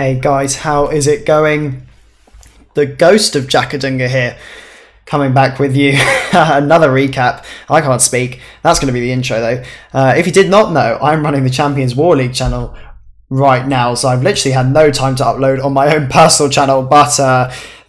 Hey guys, how is it going? The ghost of Jackadunga here, coming back with you. Another recap. I can't speak. That's going to be the intro though. If you did not know, I'm running the Champions War League channel right now, so I've literally had no time to upload on my own personal channel, but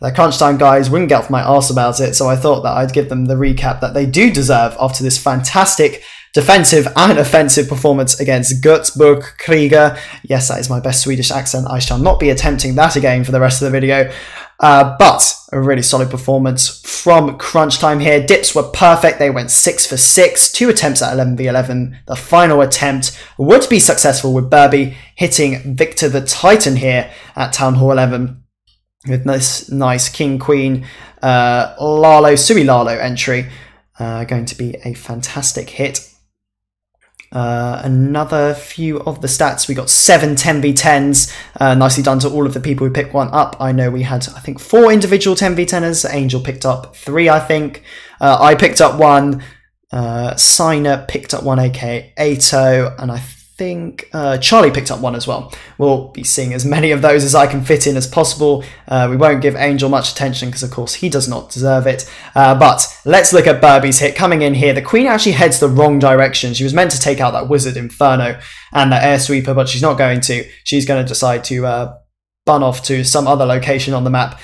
the crunch time guys wouldn't get off my arse about it, so I thought that I'd give them the recap that they do deserve after this fantastic defensive and offensive performance against Gutsburg Krieger. Yes, that is my best Swedish accent. I shall not be attempting that again for the rest of the video. But a really solid performance from crunch time here. Dips were perfect. They went 6 for 6. 2 attempts at 11v11. The final attempt would be successful with Burby hitting Victor the Titan here at Town Hall 11 with this nice King Queen Sui Lalo entry. Going to be a fantastic hit. Another few of the stats. We got 7 10v10s. Nicely done to all of the people who picked one up. I know we had, I think, 4 individual 10v10ers. Angel picked up 3, I think. I picked up 1. Sina picked up 1, aka Ato, and I think Charlie picked up 1 as well. We'll be seeing as many of those as I can fit in as possible. We won't give Angel much attention because, of course, he does not deserve it. But let's look at Burby's hit coming in here. The Queen actually heads the wrong direction. She was meant to take out that Wizard Inferno and that Air Sweeper, but she's not going to. She's going to decide to bun off to some other location on the map.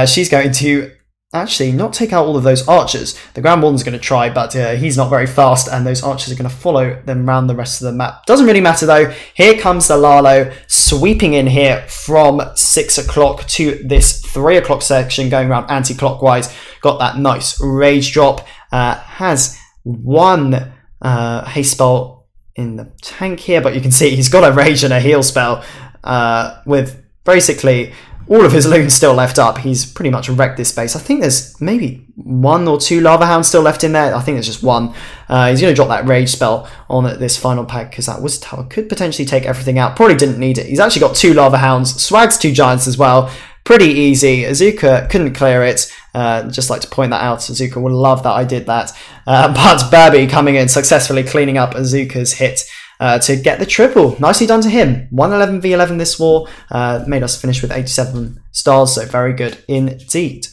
She's going to actually not take out all of those archers. The Grand Warden's going to try, but he's not very fast, and those archers are going to follow them around the rest of the map. Doesn't really matter though. Here comes the Lalo sweeping in here from 6 o'clock to this 3 o'clock section, going around anti-clockwise. Got that nice rage drop. Has 1 haste spell in the tank here, but you can see he's got a rage and a heal spell with basically all of his loons still left up. He's pretty much wrecked this base. I think there's maybe 1 or 2 Lava Hounds still left in there. I think there's just 1. He's going to drop that Rage spell on this final pack because that Wizard Tower could potentially take everything out. Probably didn't need it. He's actually got 2 Lava Hounds, swags 2 Giants as well. Pretty easy. Azuka couldn't clear it. Just like to point that out. Azuka would love that I did that. But Burby coming in, successfully cleaning up Azuka's hit. To get the triple. Nicely done to him. 111v11 this war. Made us finish with 87 stars, so very good indeed.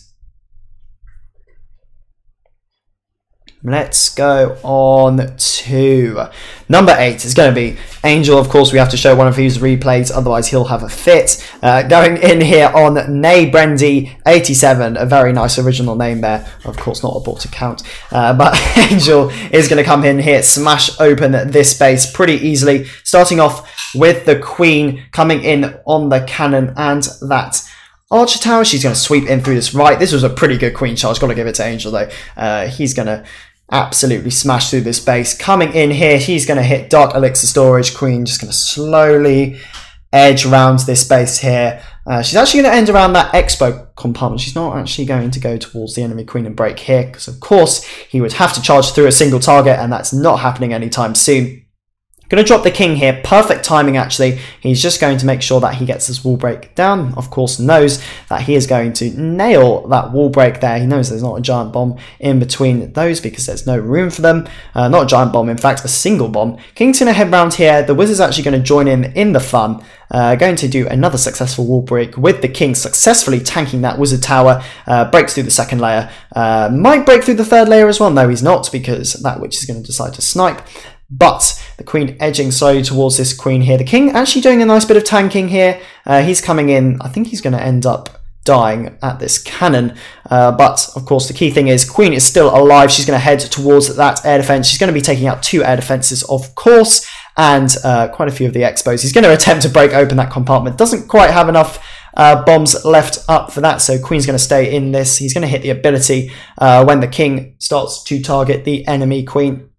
Let's go on to number 8. It's going to be Angel. Of course, we have to show one of his replays, otherwise he'll have a fit. Going in here on Nay Brendy 87, a very nice original name there. Of course, not a bot account, but Angel is going to come in here, smash open this base pretty easily, starting off with the Queen coming in on the cannon and that Archer Tower. She's going to sweep in through this right. This was a pretty good Queen charge. Got to give it to Angel though. He's going to absolutely smash through this base. Coming in here, he's going to hit Dark Elixir Storage. Queen just going to slowly edge around this base here. She's actually going to end around that Expo compartment. She's not actually going to go towards the enemy Queen and break here because, of course, he would have to charge through a single target, and that's not happening anytime soon. Going to drop the King here. Perfect timing, actually. He's just going to make sure that he gets this wall break down. Of course, knows that he is going to nail that wall break there. He knows there's not a giant bomb in between those because there's no room for them. Not a giant bomb, in fact, a single bomb. King's going to head round here. The Wizard's actually going to join in the fun. Going to do another successful wall break with the King successfully tanking that Wizard Tower. Breaks through the 2nd layer. Might break through the 3rd layer as well. No, he's not, because that Witch is going to decide to snipe. But the Queen edging slowly towards this Queen here. The King actually doing a nice bit of tanking here. He's coming in. I think he's going to end up dying at this cannon. But, of course, the key thing is Queen is still alive. She's going to head towards that air defense. She's going to be taking out 2 air defenses, of course, and quite a few of the Expos. He's going to attempt to break open that compartment. Doesn't quite have enough bombs left up for that, so Queen's going to stay in this. He's going to hit the ability when the King starts to target the enemy Queen.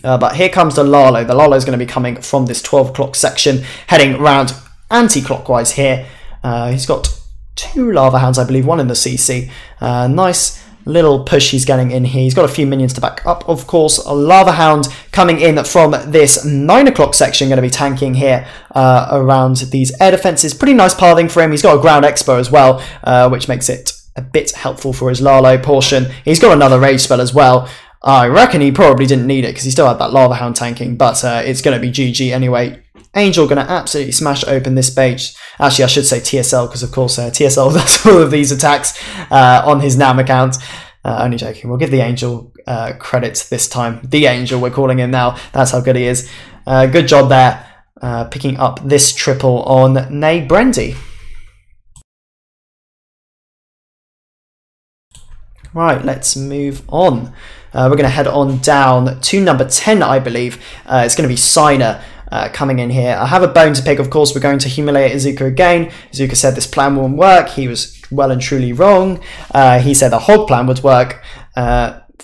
But here comes the Lalo. The Lalo is going to be coming from this 12 o'clock section, heading round anti-clockwise here. He's got 2 Lava Hounds, I believe, 1 in the CC. Nice little push he's getting in here. He's got a few minions to back up, of course. A Lava Hound coming in from this 9 o'clock section, going to be tanking here around these air defenses. Pretty nice pathing for him. He's got a ground expo as well, which makes it a bit helpful for his Lalo portion. He's got another rage spell as well. I reckon he probably didn't need it because he still had that Lava Hound tanking, but it's going to be GG anyway. Angel going to absolutely smash open this base Actually, I should say TSL, because of course TSL does all of these attacks on his NAM account. Only joking. We'll give the Angel credit this time. The Angel, we're calling him now. That's how good he is. Good job there, picking up this triple on Nay Brendy. Right, let's move on. We're going to head on down to number 10, I believe. It's going to be Signer coming in here. I have a bone to pick, of course. We're going to humiliate Izuka again. Izuka said this plan won't work. He was well and truly wrong. He said the hog plan would work.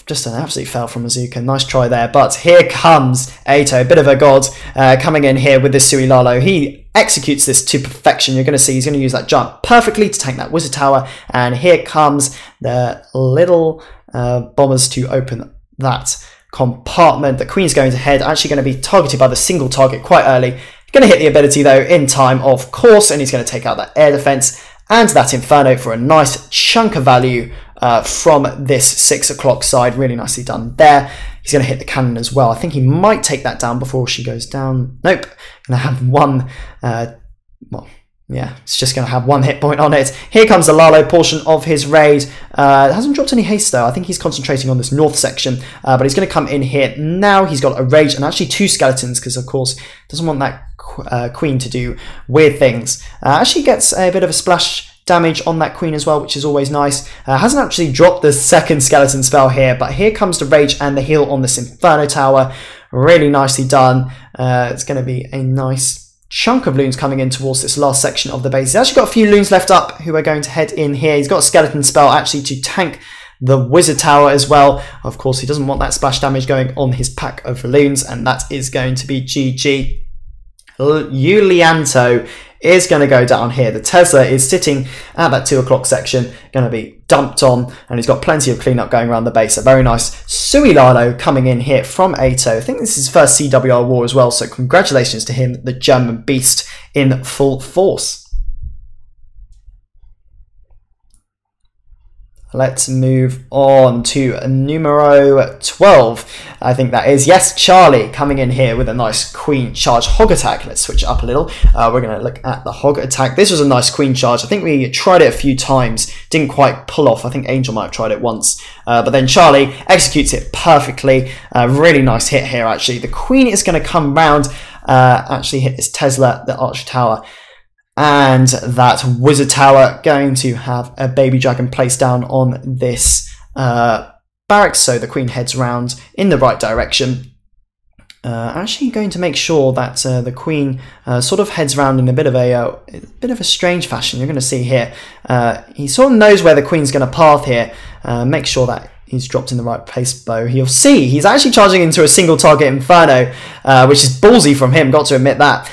Just an absolute fail from Izuka. Nice try there. But here comes Ato, a bit of a god, coming in here with this Sui Lalo. He executes this to perfection. You're going to see he's going to use that jump perfectly to tank that wizard tower. And here comes the little bombers to open that compartment. The queen's going to head, actually going to be targeted by the single target quite early. Going to hit the ability though in time, of course, and he's going to take out that air defense and that Inferno for a nice chunk of value from this 6 o'clock side. Really nicely done there. He's going to hit the cannon as well. I think he might take that down before she goes down. Nope. Going to have one, well, yeah, it's just going to have one hit point on it. Here comes the Lalo portion of his raid. It hasn't dropped any haste though. I think he's concentrating on this north section, but he's going to come in here now. He's got a rage and actually 2 skeletons because, of course, doesn't want that queen to do weird things. Actually gets a bit of a splash damage on that queen as well, which is always nice. Hasn't actually dropped the second skeleton spell here, but here comes the rage and the heal on this Inferno tower. Really nicely done. It's going to be a nice chunk of loons coming in towards this last section of the base. He's actually got a few loons left up who are going to head in here. He's got a skeleton spell actually to tank the wizard tower as well. Of course, he doesn't want that splash damage going on his pack of loons, and that is going to be GG. Yulianto is going to go down here. The Tesla is sitting at that 2 o'clock section, going to be dumped on, and he's got plenty of cleanup going around the base. A very nice Sui Lalo coming in here from Ato. I think this is his first CWL war as well, so congratulations to him, the German beast in full force. Let's move on to numero 12. I think that is, yes, Charlie coming in here with a nice queen charge hog attack. Let's switch it up a little. We're going to look at the hog attack. This was a nice queen charge. I think we tried it a few times. Didn't quite pull off. I think Angel might have tried it once. But then Charlie executes it perfectly. Really nice hit here, actually. The queen is going to come round, actually hit this Tesla, the archer tower. And that wizard tower going to have a baby dragon placed down on this barracks, so the queen heads round in the right direction. Actually going to make sure that the queen sort of heads round in a bit of a strange fashion. You're going to see here he sort of knows where the queen's going to path here. Make sure that he's dropped in the right place, though. You'll see he's actually charging into a single target Inferno, which is ballsy from him, got to admit that.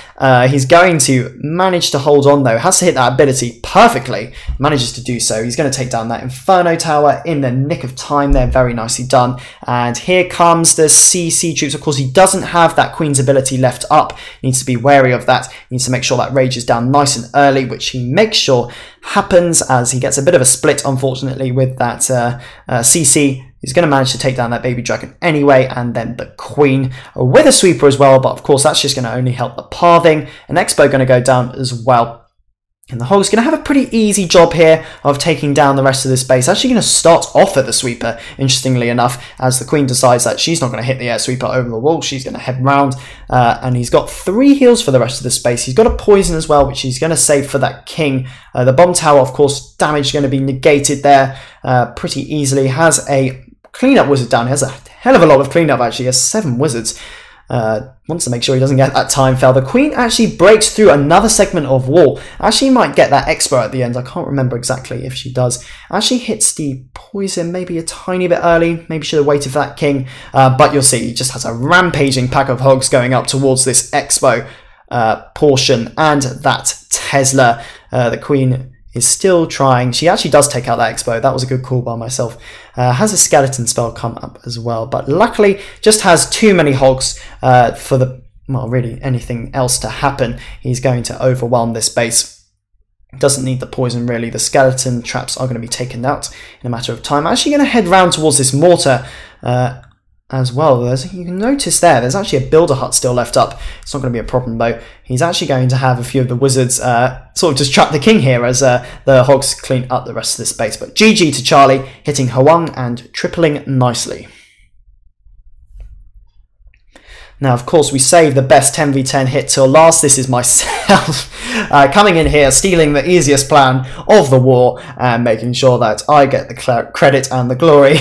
He's going to manage to hold on, though. Has to hit that ability perfectly. Manages to do so. He's going to take down that Inferno tower in the nick of time there. Very nicely done. And here comes the CC troops. Of course, he doesn't have that Queen's ability left up. He needs to be wary of that. He needs to make sure that rage is down nice and early, which he makes sure happens as he gets a bit of a split, unfortunately, with that CC. He's going to manage to take down that baby dragon anyway, and then the queen with a sweeper as well, but of course that's just going to only help the pathing. An Expo going to go down as well. And the Hog's going to have a pretty easy job here of taking down the rest of this base. Actually going to start off at the sweeper, interestingly enough, as the queen decides that she's not going to hit the air sweeper over the wall. She's going to head round, and he's got 3 heals for the rest of the space. He's got a poison as well, which he's going to save for that king. The bomb tower, of course, damage going to be negated there pretty easily. Has a cleanup wizard down. He has a hell of a lot of cleanup, actually. He has 7 wizards. Wants to make sure he doesn't get that time fail. The queen actually breaks through another segment of wall. Actually might get that expo at the end. I can't remember exactly if she does. Actually hits the poison maybe a tiny bit early. Maybe should have waited for that king. But you'll see he just has a rampaging pack of hogs going up towards this expo portion. And that Tesla, the queen is still trying. She actually does take out that expo. That was a good call by myself. Has a skeleton spell come up as well, but luckily just has too many hogs for the, well, really anything else to happen. He's going to overwhelm this base. Doesn't need the poison really. The skeleton traps are going to be taken out in a matter of time. Actually going to head round towards this mortar as well. You can notice there's actually a builder hut still left up. It's not going to be a problem though. He's actually going to have a few of the wizards sort of distract the king here as the hogs clean up the rest of this space. But GG to Charlie, hitting Hwang and tripling nicely. Now, of course, we save the best 10v10 hit till last. This is myself coming in here, stealing the easiest plan of the war and making sure that I get the credit and the glory.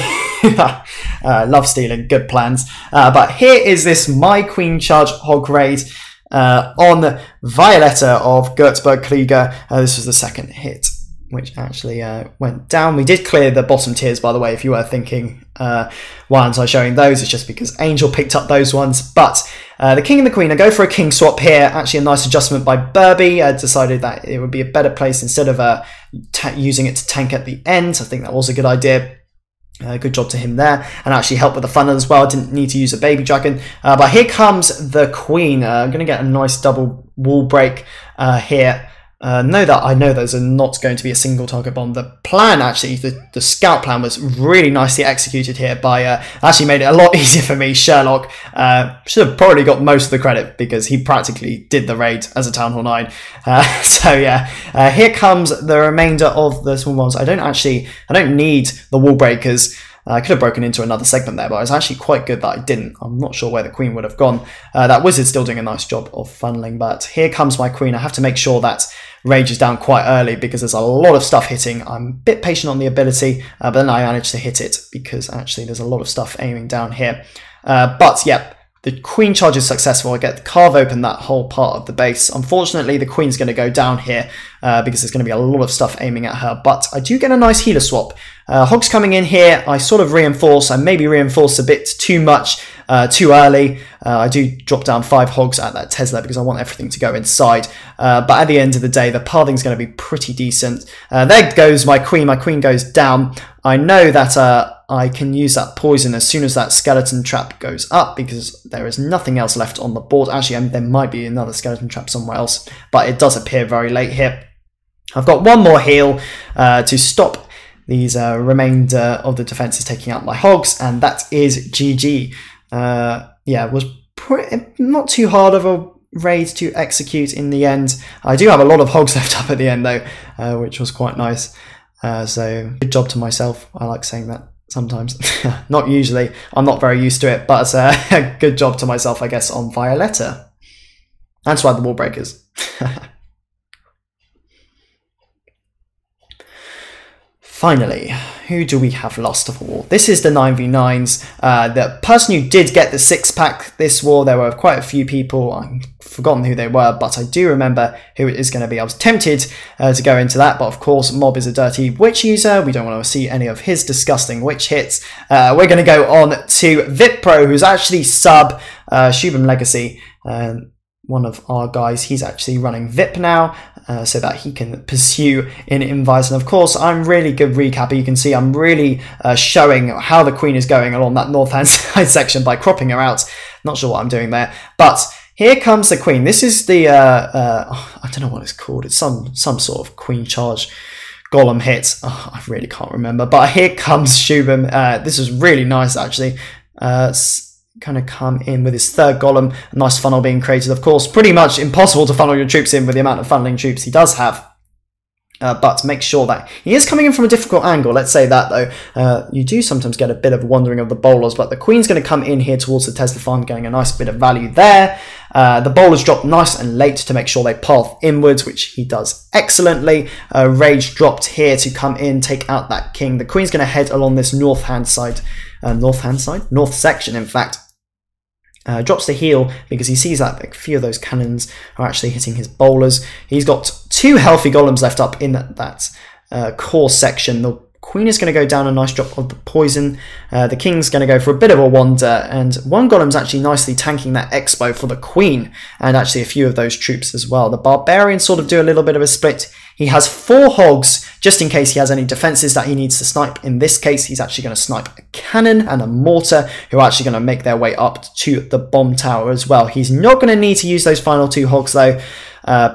Love stealing good plans. But here is this My Queen Charge hog raid on Violetta of Würzburg Krieger. This was the second hit, which actually went down. We did clear the bottom tiers, by the way, if you were thinking why aren't I showing those? It's just because Angel picked up those ones. But the king and the queen, I go for a king swap here. Actually a nice adjustment by Burby. I decided that it would be a better place instead of using it to tank at the end. I think that was a good idea. Good job to him there, and actually help with the funnel as well. Didn't need to use a baby dragon, but here comes the queen. I'm going to get a nice double wall break here. I know those are not going to be a single target bomb. The plan, actually, the scout plan was really nicely executed here by, actually made it a lot easier for me. Sherlock should have probably got most of the credit because he practically did the raid as a Town Hall 9. So yeah, here comes the remainder of the small ones. I don't need the wall breakers. I could have broken into another segment there, but I was actually quite good that I didn't. I'm not sure where the queen would have gone. That wizard's still doing a nice job of funneling, but here comes my queen. I have to make sure that rage is down quite early because there's a lot of stuff hitting. I'm a bit patient on the ability, but then I managed to hit it because actually there's a lot of stuff aiming down here. But yeah, the queen charge is successful. I get to carve open that whole part of the base. Unfortunately, the queen's going to go down here because there's going to be a lot of stuff aiming at her. But I do get a nice healer swap. Hogs coming in here. I sort of reinforce. I maybe reinforce a bit too much, too early. I do drop down 5 hogs at that Tesla because I want everything to go inside. But at the end of the day, the pathing's going to be pretty decent. There goes my queen. My queen goes down. I know that I can use that poison as soon as that skeleton trap goes up because there is nothing else left on the board. Actually, there might be another skeleton trap somewhere else, but it does appear very late here. I've got one more heal to stop these remainder of the defenses taking out my hogs, and that is GG. Yeah, it was not too hard of a raid to execute in the end. I do have a lot of hogs left up at the end though, which was quite nice. So good job to myself. I like saying that sometimes. Not usually. I'm not very used to it, but it's a good job to myself, I guess, on Violetta. That's why the wall breakers. Finally, who do we have lost of all? This is the 9v9s. The person who did get the 6-pack this war, there were quite a few people. I've forgotten who they were, but I do remember who it is going to be. I was tempted to go into that, but of course, Mob is a dirty witch user. We don't want to see any of his disgusting witch hits. We're going to go on to Vipro, who's actually sub Shubham Legacy. One of our guys, he's actually running VIP now, so that he can pursue in invites. And of course, I'm really good recapper. You can see I'm really showing how the queen is going along that north-hand side section by cropping her out. Not sure what I'm doing there, but here comes the queen. This is the, I don't know what it's called. It's some sort of queen charge golem hit. Oh, I really can't remember, but here comes Shubham. This is really nice, actually. Kind of come in with his 3rd golem, a nice funnel being created. Of course, pretty much impossible to funnel your troops in with the amount of funneling troops he does have. But make sure that he is coming in from a difficult angle. Let's say that though. You do sometimes get a bit of wandering of the bowlers, but the queen's going to come in here towards the Tesla farm, getting a nice bit of value there. The bowlers drop nice and late to make sure they path inwards, which he does excellently. Rage dropped here to come in, take out that king. The queen's going to head along this north section, in fact. Drops the heal because he sees that a few of those cannons are actually hitting his bowlers. He's got 2 healthy golems left up in that core section. The queen is going to go down a nice drop of the poison. The king's going to go for a bit of a wander, and one golem's actually nicely tanking that expo for the queen, and actually a few of those troops as well. The barbarians sort of do a little bit of a split. He has 4 hogs, just in case he has any defenses that he needs to snipe. In this case, he's actually going to snipe a cannon and a mortar, who are actually going to make their way up to the bomb tower as well. He's not going to need to use those final 2 hogs, though.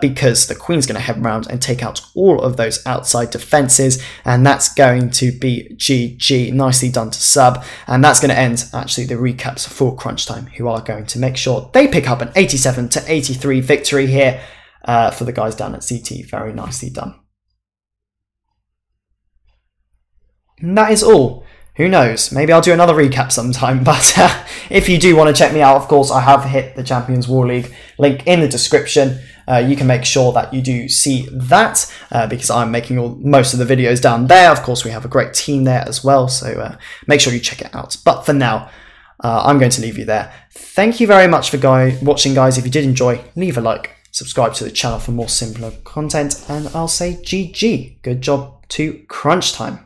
because the queen's going to head around and take out all of those outside defences, and that's going to be GG. Nicely done to sub, and that's going to end actually the recaps for Crunch Time, who are going to make sure they pick up an 87-83 victory here for the guys down at CT. Very nicely done. And that is all. Who knows, maybe I'll do another recap sometime, but if you do want to check me out, of course, I have hit the Champions War League link in the description. You can make sure that you do see that because I'm making most of the videos down there. Of course, we have a great team there as well, so make sure you check it out. But for now, I'm going to leave you there. Thank you very much for watching, guys. If you did enjoy, leave a like, subscribe to the channel for more simpler content, and I'll say GG. Good job to Crunch Time.